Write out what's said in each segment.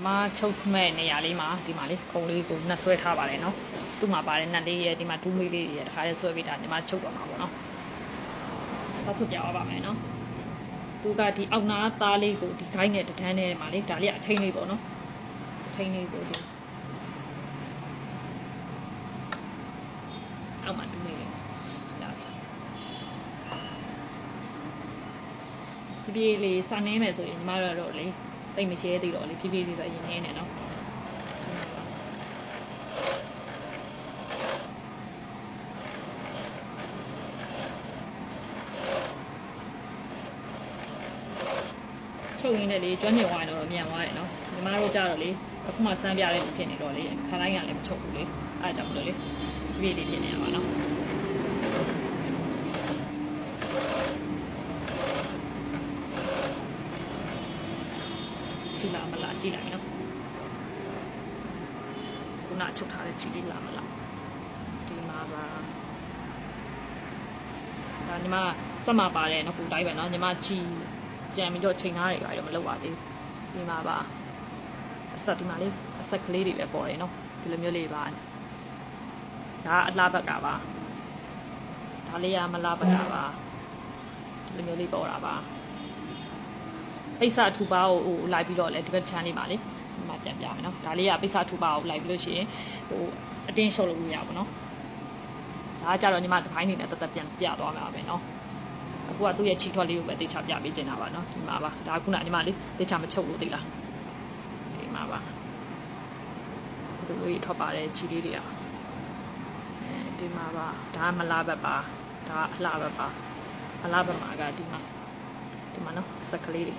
妈抽咩你呀？你妈，啲妈哩，公哩個那水塔把嚟喏，都嘛把嚟那啲嘢，啲嘛都沒啲嘢，睇下水俾他，啲嘛抽過嘛個喏，啥出表把咪喏，都家啲歐拿打哩個啲解嘅，就睇呢嘛哩，打哩聽呢個喏，聽呢個啲，歐嘛都沒嘅，這邊你3年咩所以媽來咗你。တိတ်မရှဲသေးတော့လေဖြည်းဖြည်းလေးပဲရင်းနေနော်ချုပ်ရင်းနဲ့လေကျွမ်းကျင်ဝိုင်းတော့မြန်သွားတယ်နော်ညီမတို့ကြတော့လေအခုမှစမ်းပြတဲ့လူဖြစ်နေတော့လေခါတိုင်းကလည်းမချုပ်ဘူးလေအားကြောင့်မလို့လေဖြည်းဖြည်းလေးဖြစ်နေရပါနော်ကြည့်လာမလားကြည့်လိုက်နော်ခုနချုပ်ထားတဲ့ကြည့်လေးလာမလားဒီမှာပါဒါညီမစက်မှာပါတယ်နော်ကိုတိုင်းပဲနော်ညီမကြည့်ကြံပြီးတော့ချိန်ထားတွေပါတော့မလုပ်ပါသေးဘူးဒီမှာပါအဆက်ဒီမှာလေးအဆက်ကလေးတွေပဲပေါ်တယ်နော်ဒီလိုမျိုးလေးပါဒါအလားဘက်ကပါဒါလေးကမလားဘက်ကပါဒီလိုမျိုးလေးပေါ်တာပါပိဿထူပါကိုလိုက်ပြီးတော့လေဒီဘက် channel လေးပါလေဒီမှာပြန်ပြမယ်နော်ဒါလေးကပိဿထူပါကိုလိုက်ပြီးလို့ရှိရင်ဟိုအတင်းလျှော့လို့ရပါဘောနော်ဒါကကြတော့ညီမတစ်ပိုင်းနေနဲ့တက်တက်ပြန်ပြသွားမှာပဲနော်အခုကသူ့ရဲ့ချီထွက်လေးကိုပဲတေချာပြပေးချင်တာပါနော်ဒီမှာပါဒါခုနညီမလေးတေချာမချုပ်လို့သိလားဒီမှာပါဒီလိုလေးထွက်ပါတယ်ချီလေးတွေကဒီမှာပါဒါမလားဘက်ပါဒါအလှဘက်ပါအလှဘက်မှာကဒီမှာနော်စက်ကလေးတွေ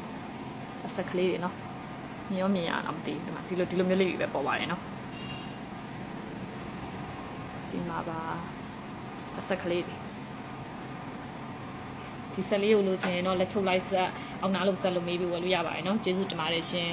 အဆက်ကလေးတွေနော်မြင်ရောမြင်ရအောင်မသိဘူးဒီလိုမျိုးလေးတွေပဲပေါ်ပါတယ်နော်ဒီမှာပါအဆက်ကလေးတွေဒီဆက်လေးကိုလိုချင်ရင်တော့လက်ချုပ်လိုက်ဆက်အောင်နာလို့ဆက်လို့မေးပြီးဝယ်လို့ရပါတယ်နော်ကျေးဇူးတင်ပါတယ်ရှင်